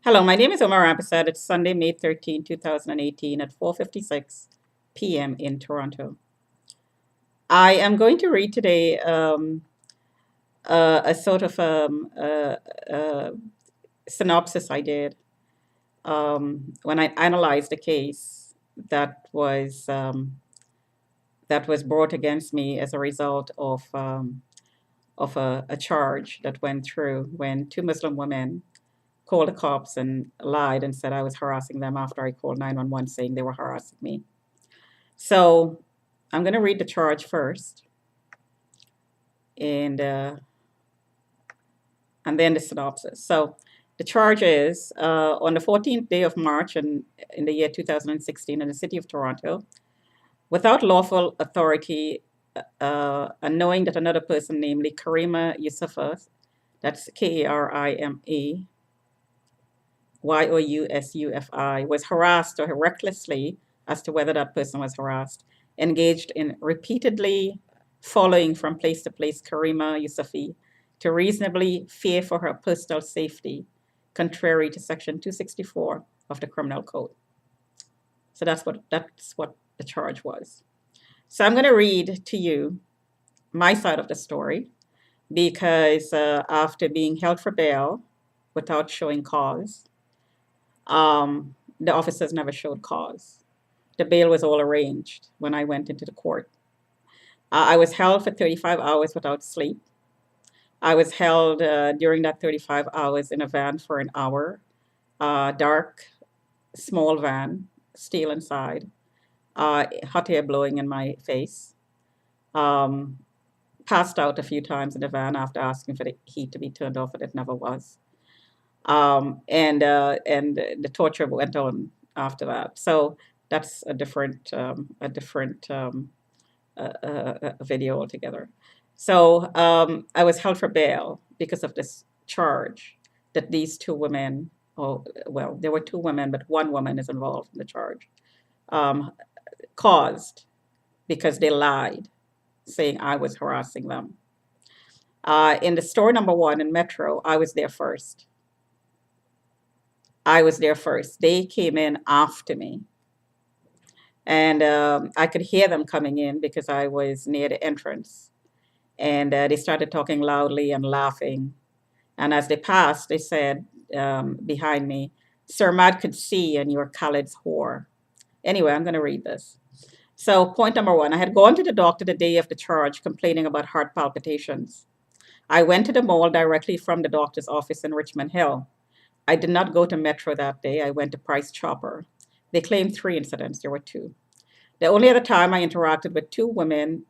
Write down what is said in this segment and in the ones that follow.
Hello, my name is Omar Abasad. It's Sunday, May 13, 2018 at 4:56 p.m. in Toronto. I am going to read today a sort of synopsis I did when I analyzed a case that was brought against me as a result of a charge that went through when two Muslim women called the cops and lied and said I was harassing them after I called 911 saying they were harassing me. So I'm going to read the charge first and uh, and then the synopsis. So the charge is on the 14th day of March in the year 2016 in the city of Toronto, without lawful authority and knowing that another person, namely Karima Yusufa, that's Karima Yousufi, was harassed or recklessly, as to whether that person was harassed, engaged in repeatedly following from place to place Karima Yusufi to reasonably fear for her personal safety, contrary to Section 264 of the Criminal Code. So that's what the charge was. So I'm going to read to you my side of the story because after being held for bail without showing cause, the officers never showed cause. The bail was all arranged when I went into the court. I was held for 35 hours without sleep. I was held during that 35 hours in a van for an hour, dark, small van, steel inside, hot air blowing in my face. Um, Passed out a few times in the van after asking for the heat to be turned off, and it never was. And the torture went on after that. So that's a video altogether. So I was held for bail because of this charge that these two women, oh well, there were two women, but one woman is involved in the charge, um, caused because they lied, saying I was harassing them. In the store number one in Metro, I was there first. I was there first. They came in after me. And I could hear them coming in because I was near the entrance. And they started talking loudly and laughing. And as they passed, they said behind me, Sir Mad could see and you're Khaled's whore. Anyway, I'm going to read this. So, point number one, I had gone to the doctor the day of the charge complaining about heart palpitations. I went to the mall directly from the doctor's office in Richmond Hill. I did not go to Metro that day. I went to Price Chopper. They claimed three incidents. There were two. The only other time I interacted with two women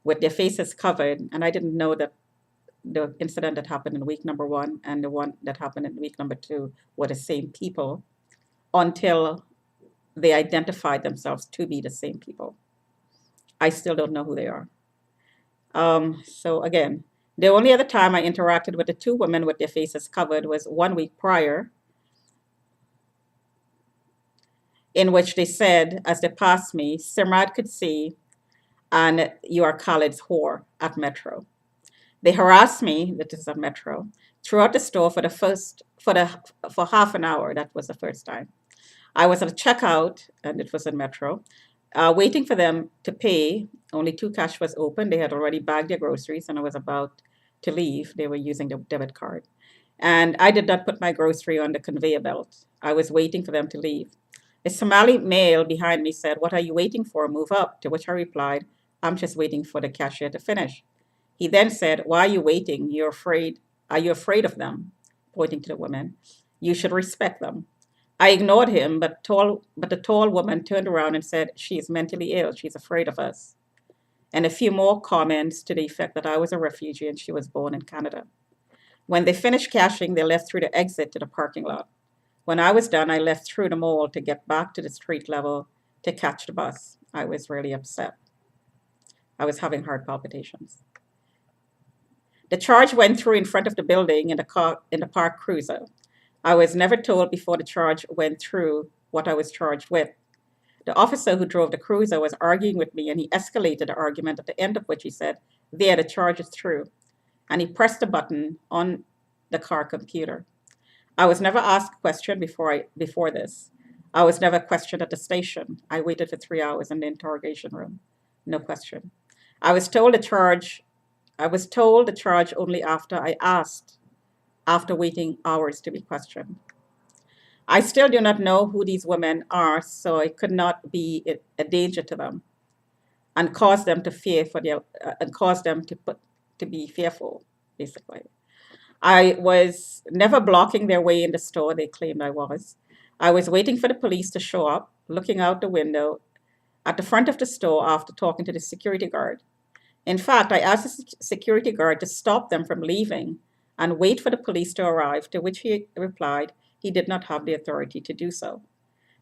with their faces covered, and I didn't know that the incident that happened in week number one and the one that happened in week number two were the same people until they identified themselves to be the same people. I still don't know who they are. So again, the only other time I interacted with the two women with their faces covered was 1 week prior, in which they said, as they passed me, Simrad could see, and you are Khaled's whore at Metro. They harassed me, that is at Metro, throughout the store for half an hour. That was the first time. I was at a checkout, and it was in Metro, waiting for them to pay. Only two cash was open. They had already bagged their groceries, and I was about to leave. They were using the debit card. And I did not put my grocery on the conveyor belt. I was waiting for them to leave. A Somali male behind me said, "What are you waiting for? Move up." To which I replied, "I'm just waiting for the cashier to finish." He then said, "Why are you waiting? You're afraid. Are you afraid of them?" Pointing to the women. "You should respect them." I ignored him, but the tall woman turned around and said, "She is mentally ill. She's afraid of us." And a few more comments to the effect that I was a refugee and she was born in Canada. When they finished cashing, they left through the exit to the parking lot. When I was done, I left through the mall to get back to the street level to catch the bus. I was really upset. I was having heart palpitations. The charge went through in front of the building in the parked cruiser. I was never told before the charge went through what I was charged with. The officer who drove the cruiser was arguing with me, and he escalated the argument, at the end of which he said, "There, the charge is through." And he pressed a button on the car computer. I was never asked a question before this. I was never questioned at the station. I waited for 3 hours in the interrogation room. No question. I was told the charge I was told the charge only after I asked, after waiting hours to be questioned. I still do not know who these women are, so I could not be a danger to them and cause them to fear for their and cause them to be fearful, basically. I was never blocking their way in the store, they claimed I was. I was waiting for the police to show up, looking out the window at the front of the store after talking to the security guard. In fact, I asked the security guard to stop them from leaving and wait for the police to arrive, to which he replied he did not have the authority to do so.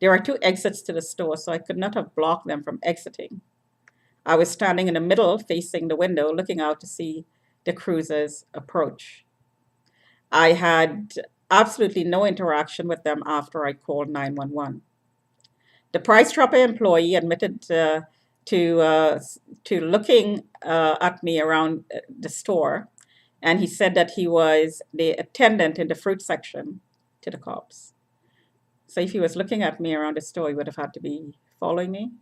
There are two exits to the store, so I could not have blocked them from exiting. I was standing in the middle, facing the window, looking out to see the cruisers approach. I had absolutely no interaction with them after I called 911. The Price Chopper employee admitted to uh, to looking at me around the store, and he said that he was the attendant in the fruit section to the cops. So if he was looking at me around the store, he would have had to be following me.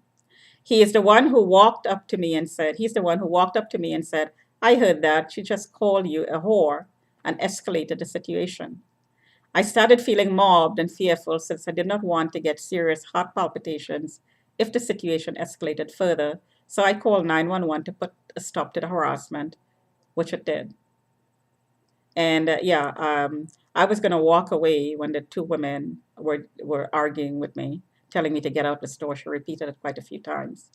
He is the one who walked up to me and said, he's the one who walked up to me and said, I heard that. She just called you a whore and escalated the situation. I started feeling mobbed and fearful since I did not want to get serious heart palpitations if the situation escalated further. So I called 911 to put a stop to the harassment, which it did. And I was going to walk away when the two women were arguing with me, telling me to get out the store. She repeated it quite a few times.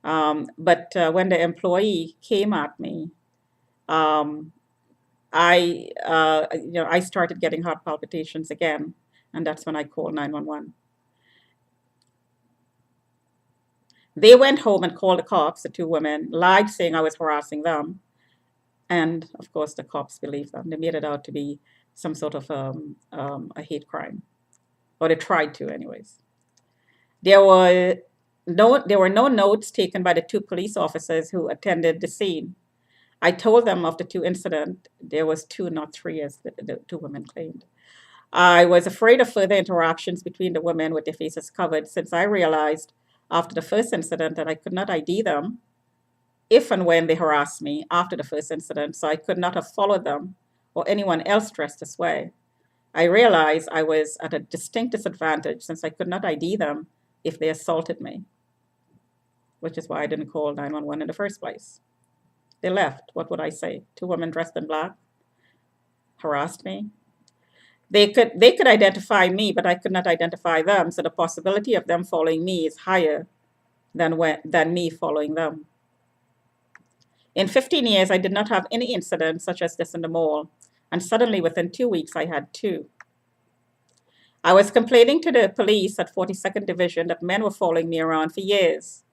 But when the employee came at me, um, I started getting heart palpitations again, and that's when I called 911. They went home and called the cops. The two women lied, saying I was harassing them, and of course the cops believed them. They made it out to be some sort of a hate crime, or they tried to, anyways. There were there were no notes taken by the two police officers who attended the scene. I told them of the two incidents. There was two, not three, as the two women claimed. I was afraid of further interactions between the women with their faces covered, since I realized after the first incident that I could not ID them if and when they harassed me after the first incident, so I could not have followed them or anyone else dressed this way. I realized I was at a distinct disadvantage since I could not ID them if they assaulted me, which is why I didn't call 911 in the first place. They left. What would I say? Two women dressed in black harassed me. They could identify me, but I could not identify them. So the possibility of them following me is higher than me following them. In 15 years, I did not have any incidents such as this in the mall, and suddenly within 2 weeks, I had two. I was complaining to the police at 42nd Division that men were following me around for years,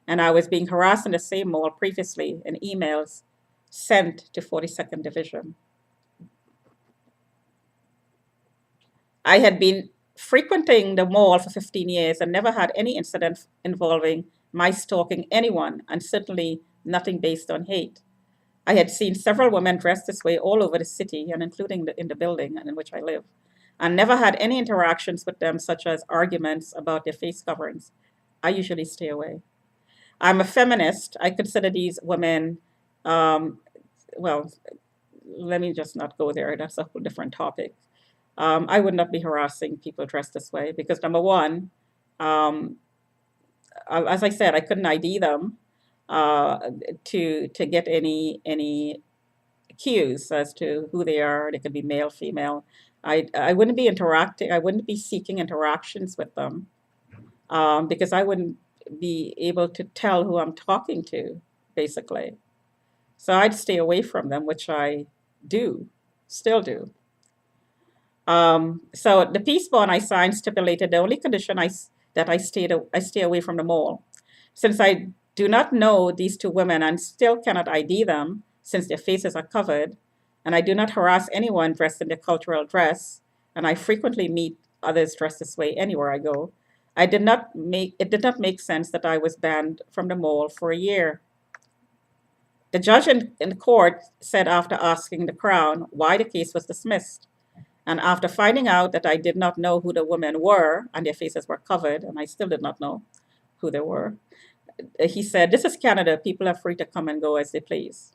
and I was being harassed in the same mall previously in emails sent to 42nd Division. I had been frequenting the mall for 15 years and never had any incident involving my stalking anyone, and certainly nothing based on hate. I had seen several women dressed this way all over the city, and including in the building in which I live, and never had any interactions with them, such as arguments about their face coverings. I usually stay away. I'm a feminist. I consider these women, um, well, let me just not go there. That's a whole different topic. I would not be harassing people dressed this way because, number one, um, as I said, I couldn't ID them uh, to get any cues as to who they are. They could be male, female. I wouldn't be interacting. I wouldn't be seeking interactions with them because I wouldn't be able to tell who I'm talking to, basically. So I'd stay away from them, which I do, still do. So the peace bond I signed stipulated the only condition that I stay away from the mall. Since I do not know these two women and still cannot ID them since their faces are covered, and I do not harass anyone dressed in their cultural dress, and I frequently meet others dressed this way anywhere I go, it did not make sense that I was banned from the mall for a year. The judge in court said after asking the Crown why the case was dismissed, And after finding out that I did not know who the women were and their faces were covered, and I still did not know who they were, he said, "This is Canada. People are free to come and go as they please."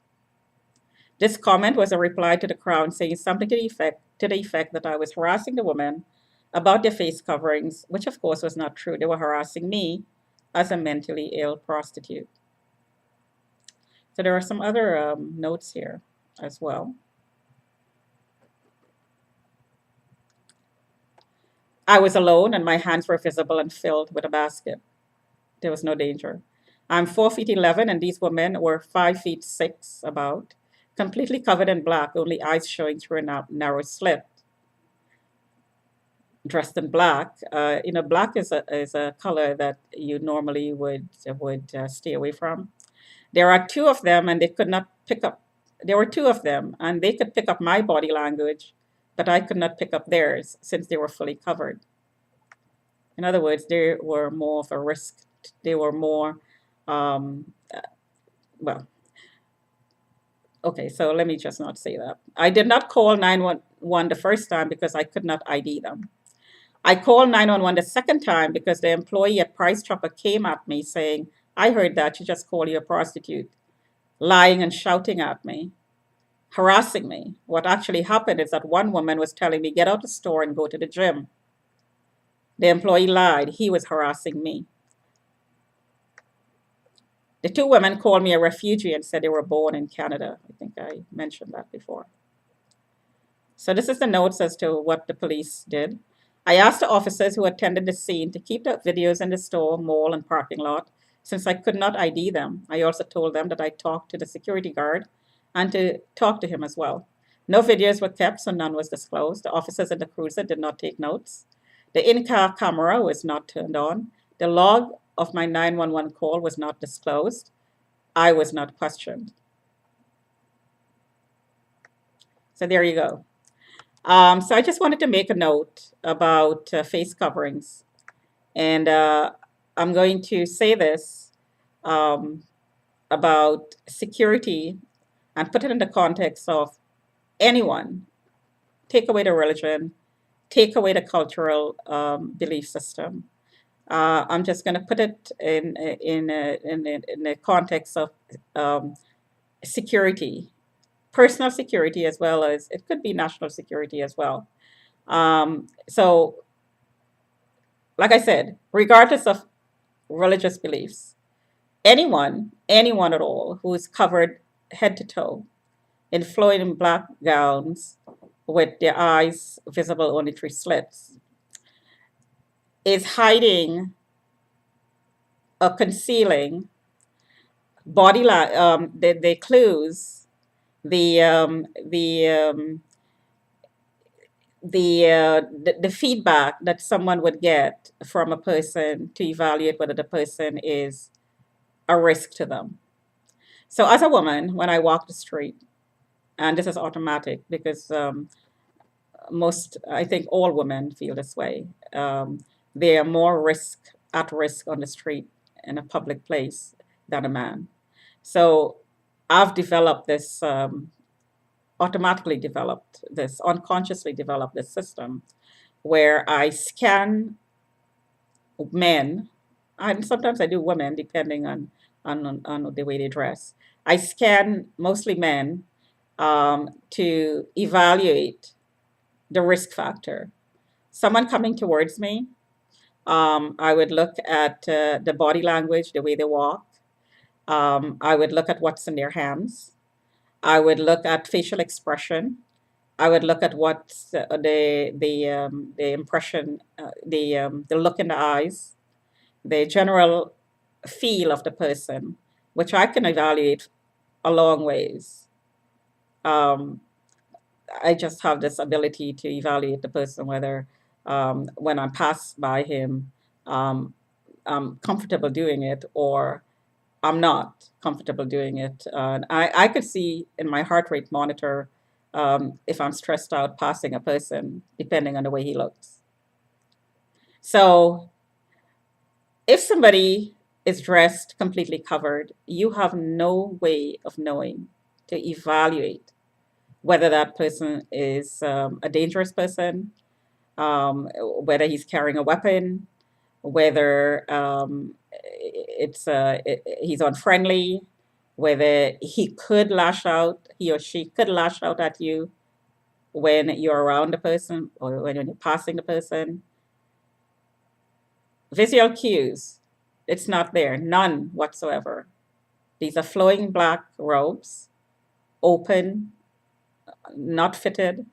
This comment was a reply to the Crown saying something to the effect that I was harassing the women about their face coverings, which of course was not true. They were harassing me as a mentally ill prostitute. So there are some other notes here as well. I was alone and my hands were visible and filled with a basket. There was no danger. I'm 4 feet 11 and these women were 5 feet 6 about, completely covered in black, only eyes showing through a narrow slit, dressed in black. Black is a color that you normally would stay away from. There are two of them, and they could not pick up. There were two of them, and they could pick up my body language, but I could not pick up theirs since they were fully covered. In other words, they were more of a risk. They were more, um, well, okay, so let me just not say that. I did not call 911 the first time because I could not ID them. I called 911 the second time because the employee at Price Chopper came at me saying, "I heard that you just called you a prostitute," lying and shouting at me, harassing me. What actually happened is that one woman was telling me, "Get out the store and go to the gym." The employee lied. He was harassing me. The two women called me a refugee and said they were born in Canada. I think I mentioned that before. So this is the notes as to what the police did. I asked the officers who attended the scene to keep the videos in the store, mall, and parking lot since I could not ID them. I also told them that I talked to the security guard and to talk to him as well. No videos were kept, so none was disclosed. The officers in the cruiser did not take notes. The in-car camera was not turned on. The log of my 911 call was not disclosed. I was not questioned. So there you go. So I just wanted to make a note about face coverings. And I'm going to say this um, about security and put it in the context of anyone. Take away the religion, take away the cultural belief system. I'm just going to put it in the context of um, security, personal security, as well as it could be national security as well. So, like I said, regardless of religious beliefs, anyone at all who is covered head to toe in flowing black gowns with their eyes visible only through slits is hiding or concealing the clues, the the feedback that someone would get from a person to evaluate whether the person is a risk to them. So as a woman, when I walk the street, and this is automatic because I think all women feel this way. They are more at risk on the street in a public place than a man. So I've developed this, automatically developed this, unconsciously developed this system where I scan men, and sometimes I do women, depending on the way they dress. I scan mostly men to evaluate the risk factor. Someone coming towards me, I would look at the body language, the way they walk. I would look at what's in their hands. I would look at facial expression. I would look at what's the impression, the look in the eyes, the general feel of the person, which I can evaluate a long ways. Um, I just have this ability to evaluate the person, whether when I pass by him, um, I'm comfortable doing it or I'm not comfortable doing it. I could see in my heart rate monitor if I'm stressed out passing a person, depending on the way he looks. So if somebody is dressed completely covered, you have no way of knowing to evaluate whether that person is a dangerous person, whether he's carrying a weapon, whether he's unfriendly, whether he or she could lash out at you when you're around the person or when you're passing the person. Visual cues, it's not there, none whatsoever. These are flowing black robes, open, not fitted,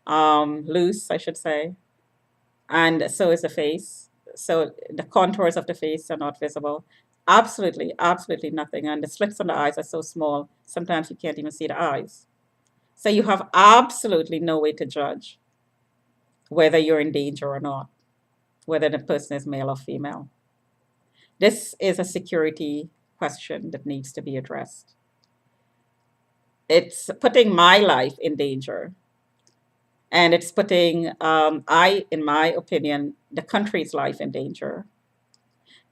loose, I should say, and so is the face. So the contours of the face are not visible. Absolutely, absolutely nothing. And the slits on the eyes are so small, sometimes you can't even see the eyes. So you have absolutely no way to judge whether you're in danger or not, whether the person is male or female. This is a security question that needs to be addressed. It's putting my life in danger, and it's putting, in my opinion, the country's life in danger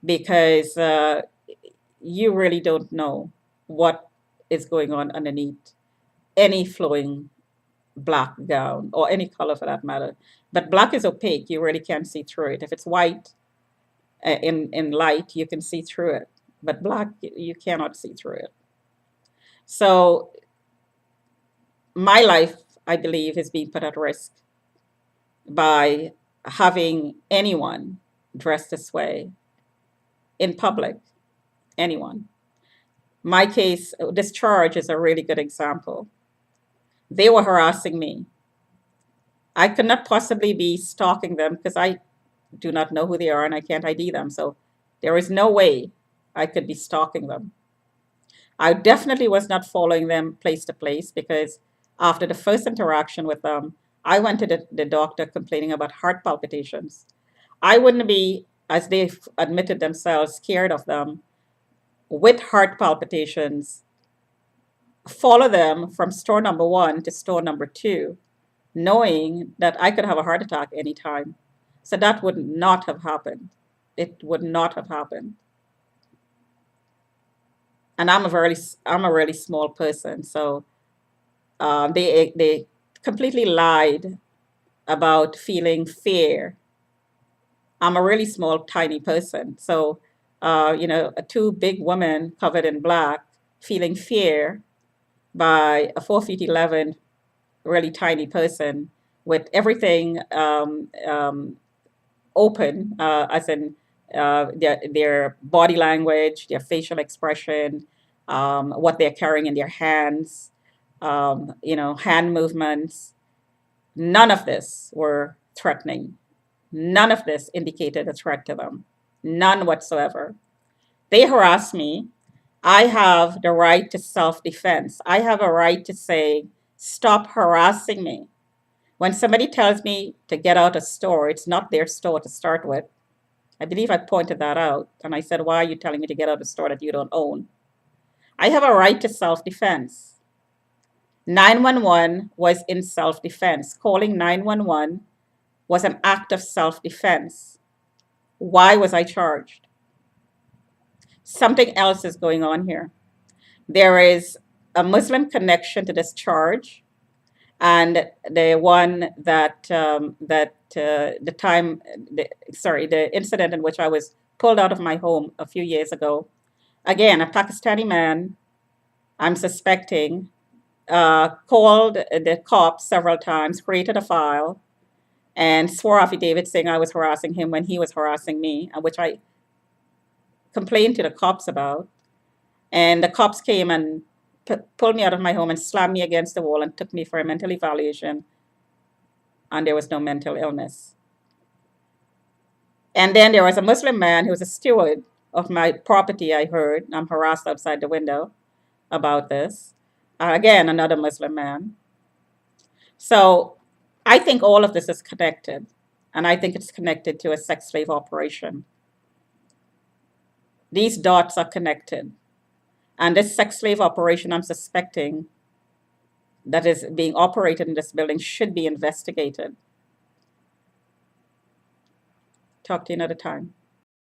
because you really don't know what is going on underneath any flowing black gown or any color for that matter. But black is opaque, you really can't see through it. If it's white in light, you can see through it, but black, you cannot see through it. So my life, I believe, is being put at risk by having anyone dressed this way in public, anyone. My case, this charge is a really good example. They were harassing me. I could not possibly be stalking them because I do not know who they are and I can't ID them. So there is no way I could be stalking them. I definitely was not following them place to place because after the first interaction with them, I went to the doctor complaining about heart palpitations. I wouldn't be, as they've admitted themselves, scared of them with heart palpitations, follow them from store number one to store number two, knowing that I could have a heart attack anytime. So that would not have happened. It would not have happened. And I'm a really small person, so they completely lied about feeling fear. I'm a really small, tiny person, so two big women covered in black feeling fear by a 4 feet 11 really tiny person with everything open, as in their body language, their facial expression, what they're carrying in their hands, hand movements. None of this were threatening. None of this indicated a threat to them. None whatsoever. They harass me. I have the right to self-defense. I have a right to say, stop harassing me. When somebody tells me to get out a store, it's not their store to start with. I believe I pointed that out. And I said, why are you telling me to get out a store that you don't own? I have a right to self-defense. 911 was in self-defense. Calling 911 was an act of self-defense. Why was I charged? Something else is going on here. There is a Muslim connection to this charge, and the one the incident in which I was pulled out of my home a few years ago. Again, a Pakistani man, I'm suspecting, called the cops several times, created a file, and swore affidavit saying I was harassing him when he was harassing me, which I complained to the cops about. And the cops came and pulled me out of my home and slammed me against the wall and took me for a mental evaluation. And there was no mental illness. And then there was a Muslim man who was a steward of my property, I heard. I'm harassed outside the window about this. Again, another Muslim man. So I think all of this is connected. And I think it's connected to a sex slave operation. These dots are connected. And this sex slave operation, I'm suspecting, that is being operated in this building should be investigated. Talk to you another time.